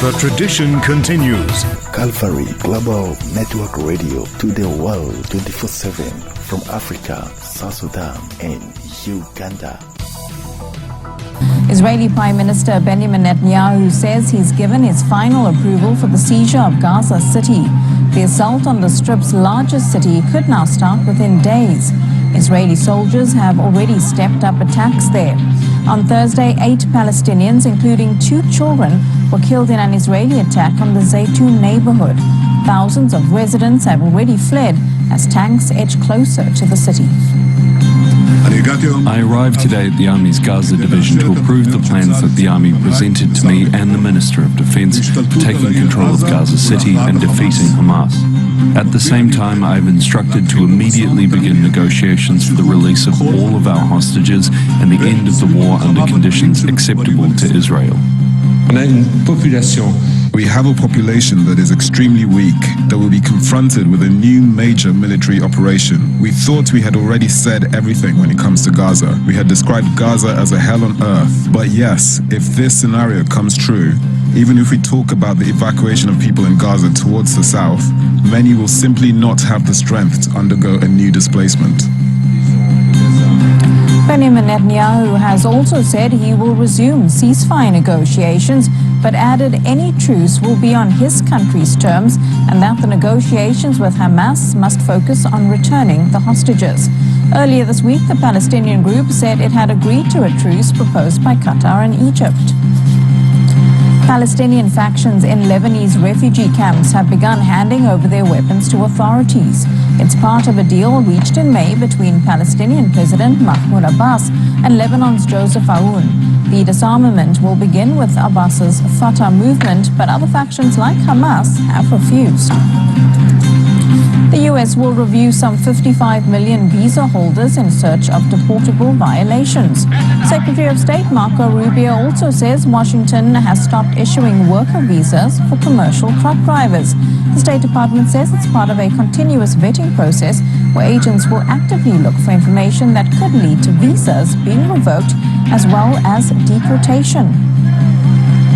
The tradition continues. Calvary Global Network Radio to the world 24/7 from Africa, South Sudan, and Uganda. Israeli Prime Minister Benjamin Netanyahu says he's given his final approval for the seizure of Gaza City. The assault on the Strip's largest city could now start within days. Israeli soldiers have already stepped up attacks there. On Thursday, 8 Palestinians, including 2 children, were killed in an Israeli attack on the Zaytun neighborhood. Thousands of residents have already fled as tanks edge closer to the city. I arrived today at the Army's Gaza division to approve the plans that the Army presented to me and the Minister of Defense for taking control of Gaza City and defeating Hamas. At the same time, I've instructed to immediately begin negotiations for the release of all of our hostages and the end of the war under conditions acceptable to Israel. We have a population that is extremely weak, that will be confronted with a new major military operation. We thought we had already said everything when it comes to Gaza. We had described Gaza as a hell on earth. But yes, if this scenario comes true, even if we talk about the evacuation of people in Gaza towards the south, many will simply not have the strength to undergo a new displacement. Benjamin Netanyahu has also said he will resume ceasefire negotiations, but added any truce will be on his country's terms and that the negotiations with Hamas must focus on returning the hostages. Earlier this week, the Palestinian group said it had agreed to a truce proposed by Qatar and Egypt. Palestinian factions in Lebanese refugee camps have begun handing over their weapons to authorities. It's part of a deal reached in May between Palestinian President Mahmoud Abbas and Lebanon's Joseph Aoun. The disarmament will begin with Abbas's Fatah movement, but other factions like Hamas have refused. The U.S. will review some 55 million visa holders in search of deportable violations. Secretary of State Marco Rubio also says Washington has stopped issuing worker visas for commercial truck drivers. The State Department says it's part of a continuous vetting process where agents will actively look for information that could lead to visas being revoked as well as deportation.